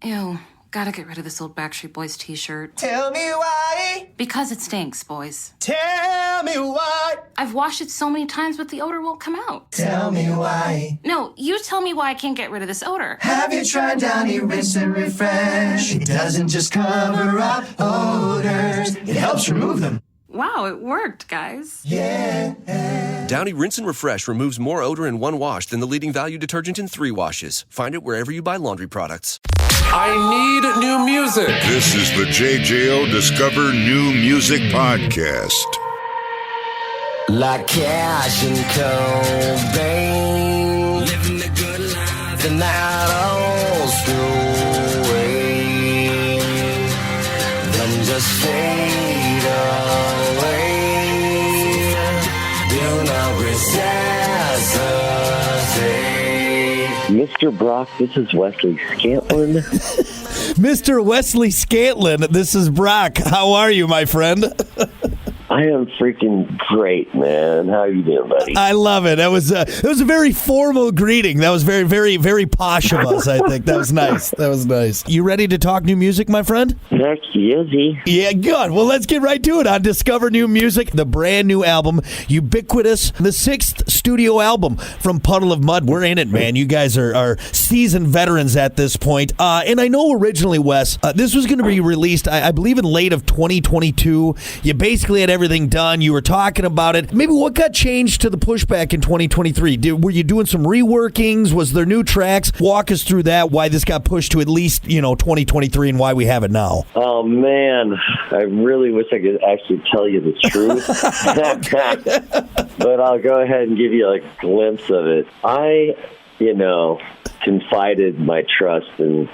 Ew, gotta get rid of this old Backstreet Boys t-shirt. Tell me why. Because it stinks, boys. Tell me why. I've washed it so many times, but the odor won't come out. Tell me why. No, you tell me why I can't get rid of this odor. Have you tried Downy Rinse and Refresh? It doesn't just cover up odors, it helps remove them. Wow, it worked, guys. Yeah. Downy Rinse and Refresh removes more odor in one wash than the leading value detergent in 3 washes. Find it wherever you buy laundry products. I need new music. This is the JJO Discover New Music Podcast. Like Cash and Cobain, living the good life, the night all away, then just fade away. Do not resuscitate. Mr. Brock, this is Wesley Scantlin. Mr. Wesley Scantlin, this is Brock. How are you, my friend? I am freaking great, man. How are you doing, buddy? I love it. It was a very formal greeting. That was very, very, very posh of us, I think. That was nice. That was nice. You ready to talk new music, my friend? Heck, Yizzy. Yeah, good. Well, let's get right to it on Discover New Music, the brand new album, Ubiquitous, the 6th studio album from Puddle of Mudd. We're in it, man. You guys are seasoned veterans at this point. And I know originally, Wes, this was going to be released, I believe, in late of 2022. You basically had everything done. You were talking about it. Maybe what got changed to the pushback in 2023? Were you doing some reworkings? Was there new tracks? Walk us through that, why this got pushed to at least, 2023 and why we have it now. Oh, man. I really wish I could actually tell you the truth. But I'll go ahead and give you a glimpse of it. I, confided my trust into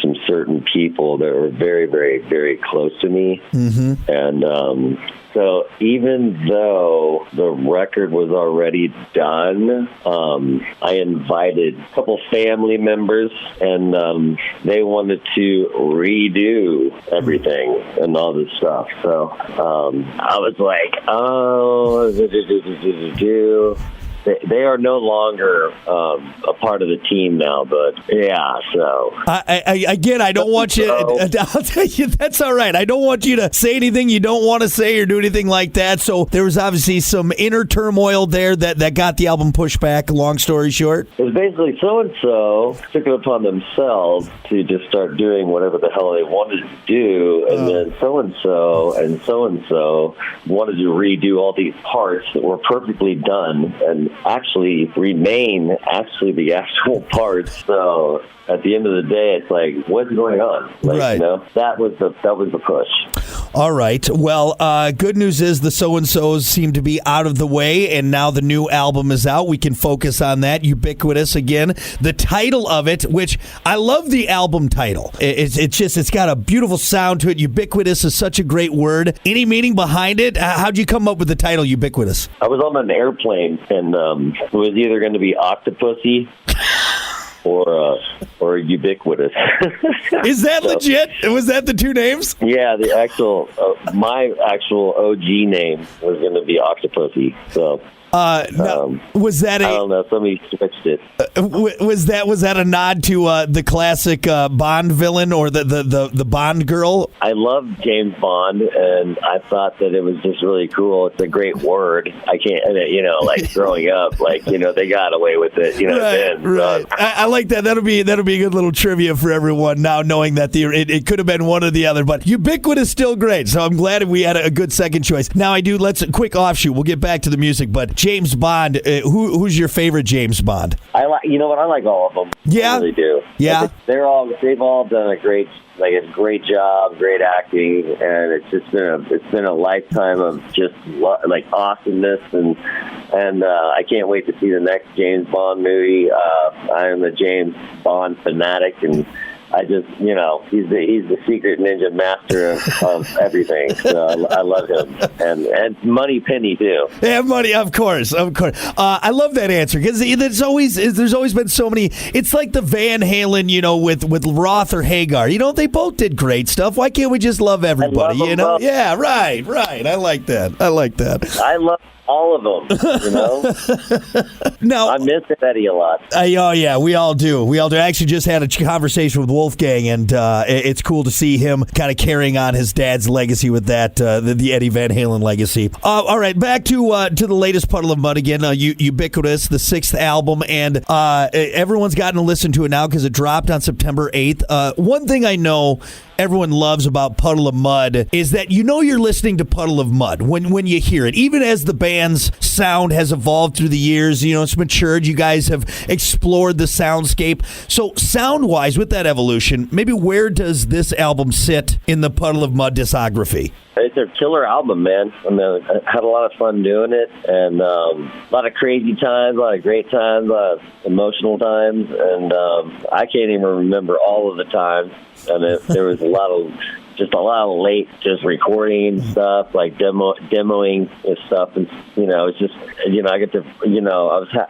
some certain people that were very, very, very close to me. Mm-hmm. And so even though the record was already done, I invited a couple family members, and they wanted to redo everything and all this stuff. So I was like, They are no longer a part of the team now, but yeah, so. I don't want you, I'll tell you, that's all right. I don't want you to say anything you don't want to say or do anything like that. So there was obviously some inner turmoil there that got the album pushed back, long story short. It was basically so-and-so took it upon themselves to just start doing whatever the hell they wanted to do, and then so-and-so and so-and-so wanted to redo all these parts that were perfectly done and actually remain the actual parts. So at the end of the day, it's like, what's going on? Right. That was the push. All right. Well, good news is the so-and-sos seem to be out of the way, and now the new album is out. We can focus on that. Ubiquitous again. The title of it, which I love the album title. It's got a beautiful sound to it. Ubiquitous is such a great word. Any meaning behind it? How'd you come up with the title Ubiquitous? I was on an airplane, and it was either going to be Octopussy or Ubiquitous. Is that legit? Was that the two names? Yeah, the actual my actual OG name was going to be Octopussy. So. Was that I don't know. Somebody switched it. Was that a nod to the classic Bond villain or the Bond girl? I love James Bond, and I thought that it was just really cool. It's a great word. I can't, growing up, they got away with it. Right. I like that. That'll be a good little trivia for everyone now, knowing that it could have been one or the other, but Ubiquitous is still great. So I'm glad we had a good second choice. Now let's a quick offshoot. We'll get back to the music, but James Bond, who's your favorite James Bond? I like all of them. Yeah, I really do. Yeah, they've all done a great job, great acting, and it's been a lifetime of just awesomeness, and I can't wait to see the next James Bond movie. I am a James Bond fanatic, and I just, he's the secret ninja master of everything. So I love him, and Money Penny too. Yeah, Money, of course. I love that answer because there's always been so many. It's like the Van Halen, with Roth or Hagar. They both did great stuff. Why can't we just love everybody? I love them both. Yeah, right. I like that. I love all of them, No, I miss Eddie a lot. Oh yeah, we all do. I actually just had a conversation with Wolfgang, and it's cool to see him kind of carrying on his dad's legacy with that, the Eddie Van Halen legacy. All right, back to the latest Puddle of Mud again, Ubiquitous, the 6th album, and everyone's gotten to listen to it now because it dropped on September 8th. One thing I know everyone loves about Puddle of Mud is that you're listening to Puddle of Mud when you hear it. Even as the band's sound has evolved through the years, it's matured. You guys have explored the soundscape. So sound-wise, with that evolution, maybe where does this album sit in the Puddle of Mud discography? It's a killer album, man. I mean, I had a lot of fun doing it, and a lot of crazy times, a lot of great times, a lot of emotional times, and I can't even remember all of the times. And there was a lot of late just recording stuff, like demoing and stuff, and it's just I get to I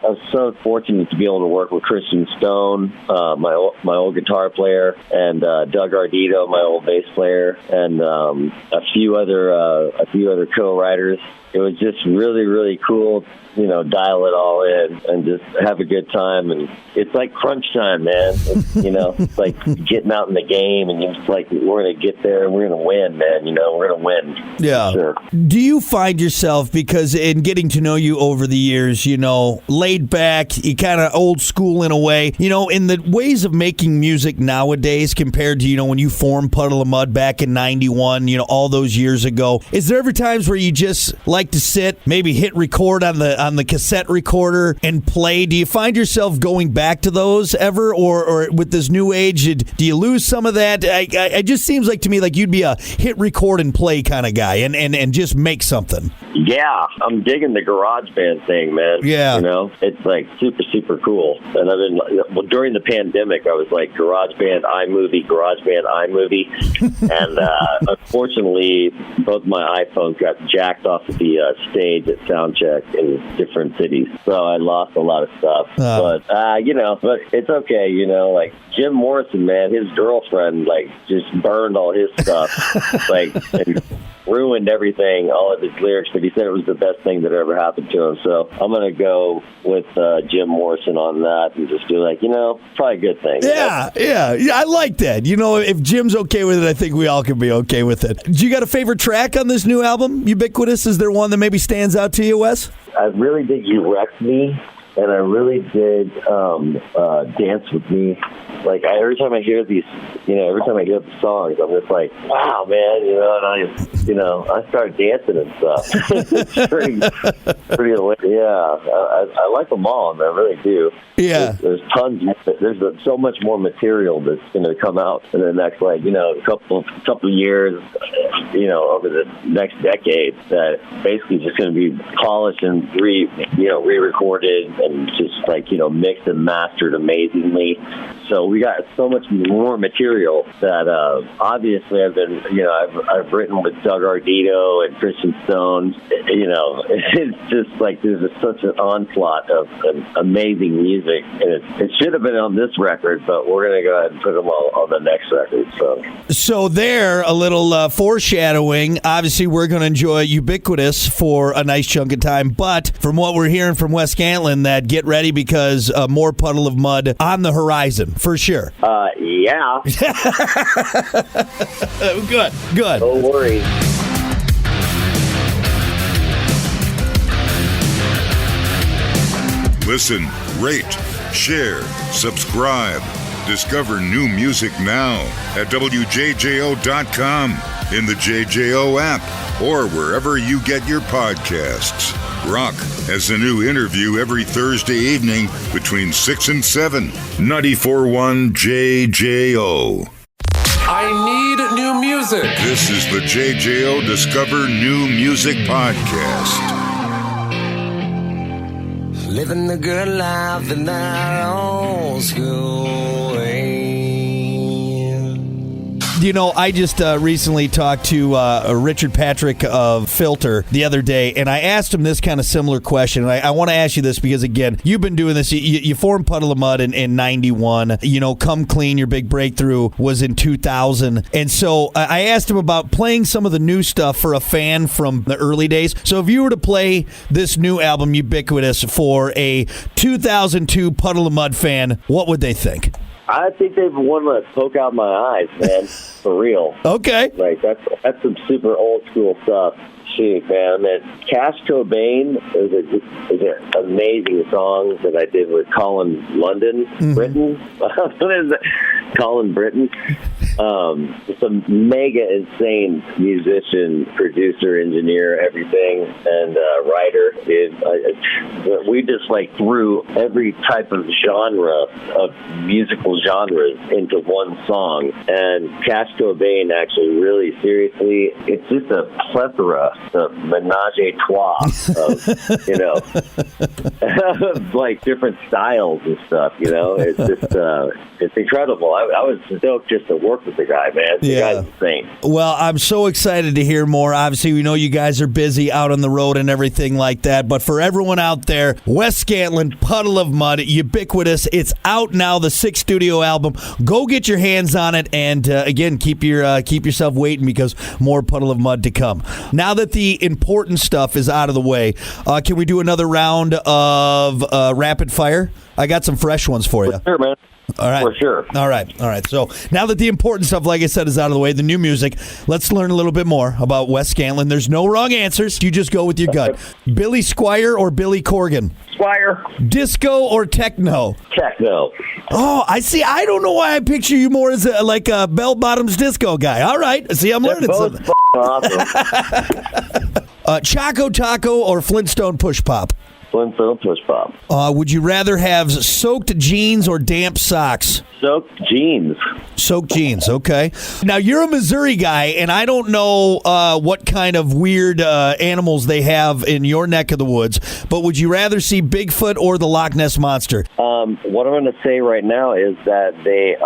was so fortunate to be able to work with Christian Stone, my old guitar player, and Doug Ardito, my old bass player, and a few other co-writers. It was just really, really cool, dial it all in and just have a good time. And it's like crunch time, man. It's like getting out in the game, and it's like, we're going to get there and we're going to win, man. We're going to win. Yeah. Sure. Do you find yourself, because in getting to know you over the years, laid back, you kind of old school in a way, in the ways of making music nowadays compared to, when you formed Puddle of Mud back in 91, all those years ago, is there ever times where you just like to sit, maybe hit record on the cassette recorder and play? Do you find yourself going back to those ever, or with this new age, do you lose some of that? It just seems like to me like you'd be a hit record and play kind of guy and just make something. Yeah, I'm digging the garage band thing, man. Yeah. It's like super, super cool. And I've been, during the pandemic, I was like GarageBand, iMovie. And unfortunately, both my iPhones got jacked off of the stage at Soundcheck in different cities. So I lost a lot of stuff. But it's okay, like Jim Morrison, man, his girlfriend, just burned all his stuff, and ruined everything, all of his lyrics, but he said it was the best thing that ever happened to him. So I'm going to go with Jim Morrison on that and just be like, probably a good thing. Yeah, I like that. If Jim's okay with it, I think we all can be okay with it. Do you got a favorite track on this new album, Ubiquitous? Is there one that maybe stands out to you, Wes? I really did You Wrecked Me, and I really did Dance With Me. Every time I hear the songs, I'm just like, wow, man, and I start dancing and stuff. It's pretty, I like them all, man, I really do. Yeah. There's tons, there's so much more material that's going to come out in the next, couple years, over the next decade, that basically just going to be polished and re-recorded and just mixed and mastered amazingly. So we got so much more material that obviously I've written with Doug Ardito and Christian Stone. It's just there's such an onslaught of amazing music, and it should have been on this record, but we're going to go ahead and put them all on the next record. So there, a little foreshadowing. Obviously, we're going to enjoy Ubiquitous for a nice chunk of time, but from what we're hearing from Wes Scantlin, that get ready because more Puddle of Mud on the horizon, for sure. Yeah. Good. No worries. Listen, rate, share, subscribe. Discover new music now at WJJO.com, in the JJO app, or wherever you get your podcasts. Rock has a new interview every Thursday evening between 6 and 7. 94.1 JJO. I need new music. This is the JJO Discover New Music Podcast. Living the good life in our old school way. I just recently talked to Richard Patrick of Filter the other day, and I asked him this kind of similar question. And I want to ask you this because, again, you've been doing this. You formed Puddle of Mud in 91. Come Clean, your big breakthrough, was in 2000. And so I asked him about playing some of the new stuff for a fan from the early days. So if you were to play this new album, Ubiquitous, for a 2002 Puddle of Mud fan, what would they think? I think they've want to poke out my eyes, man. For real. Okay. Like, that's some super old school stuff. Shoot, man. Cash Cobain is an amazing song that I did with Colin London, Britain. What is it? Colin Britain. Just a mega insane musician, producer, engineer, everything, and writer. We just like threw every type of genre of musical genres into one song. And Cash Cobain actually really seriously, it's just a plethora, a menage a trois of, you know, like different styles and stuff, you know. It's just, it's incredible. I was stoked just to work with the guy, man. The guy's insane. Well, I'm so excited to hear more. Obviously, we know you guys are busy out on the road and everything like that. But for everyone out there, Wes Scantlin, Puddle of Mudd, Ubiquitous. It's out now, the 6th studio album. Go get your hands on it. And again, keep yourself waiting because more Puddle of Mudd to come. Now that the important stuff is out of the way, can we do another round of rapid fire? I got some fresh ones for you. Sure, man. All right. For sure. All right. So now that the important stuff, like I said, is out of the way, the new music, let's learn a little bit more about Wes Scantlin. There's no wrong answers. You just go with your gut. Billy Squier or Billy Corgan? Squire. Disco or techno? Techno. Oh, I see. I don't know why I picture you more as like a bell-bottoms disco guy. All right. See, I'm learning something. Awesome. Choco Taco or Flintstone Push Pop? Flintstone Push Pop. Would you rather have soaked jeans or damp socks? Soaked jeans. Soaked jeans, okay. Now, you're a Missouri guy, and I don't know what kind of weird animals they have in your neck of the woods, but would you rather see Bigfoot or the Loch Ness Monster? What I'm going to say right now is that they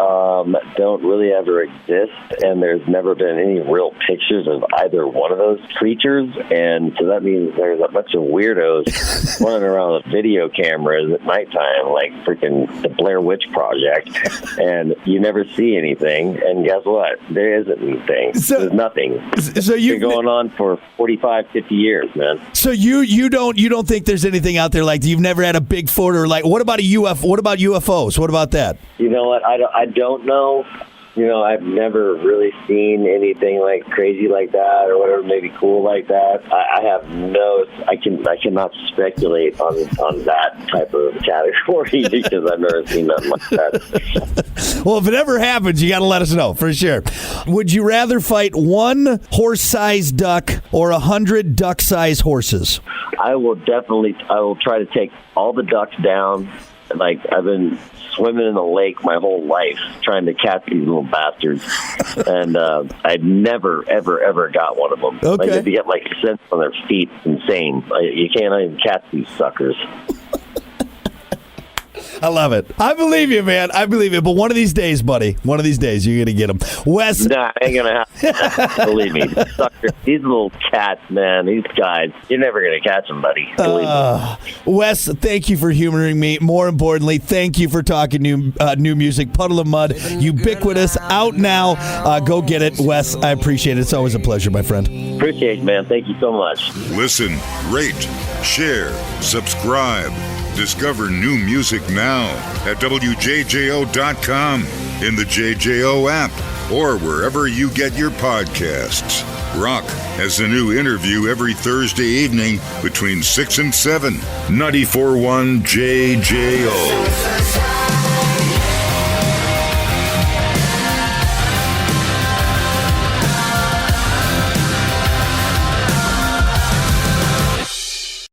don't really ever exist, and there's never been any real pictures of either one of those creatures, and so that means there's a bunch of weirdos running around with video cameras at nighttime, like freaking the Blair Witch Project, and you never see anything, and guess what? There isn't anything. There's nothing. So you've been going on for 45, 50 years, man. So you don't think there's anything out there like you've never had a Bigfoot or like what about a UFO? What about UFOs? What about that? You know what? I don't know. You know, I've never really seen anything like crazy like that or whatever, maybe cool like that. I have no, I cannot speculate on that type of category because I've never seen nothing like that. Well, if it ever happens, you got to let us know for sure. Would you rather fight one horse-sized duck or 100 duck-sized horses? I will try to take all the ducks down. Like, I've been swimming in the lake my whole life trying to catch these little bastards, and I'd never, ever, ever got one of them. Okay. Like, if you get like scent on their feet, it's insane. You can't even catch these suckers. I love it. I believe you, man. I believe it. But one of these days, buddy, one of these days, you're going to get them. Wes. Nah, ain't going to happen. Believe me. Suckers, these little cats, man, these guys, you're never going to catch them, buddy. Believe me. Wes, thank you for humoring me. More importantly, thank you for talking new music. Puddle of Mudd, Ubiquitous, out now. Go get it. Wes, I appreciate it. It's always a pleasure, my friend. Appreciate it, man. Thank you so much. Listen, rate, share, subscribe. Discover new music now at WJJO.com, in the JJO app, or wherever you get your podcasts. Rock has a new interview every Thursday evening between 6 and 7. 94.1 JJO.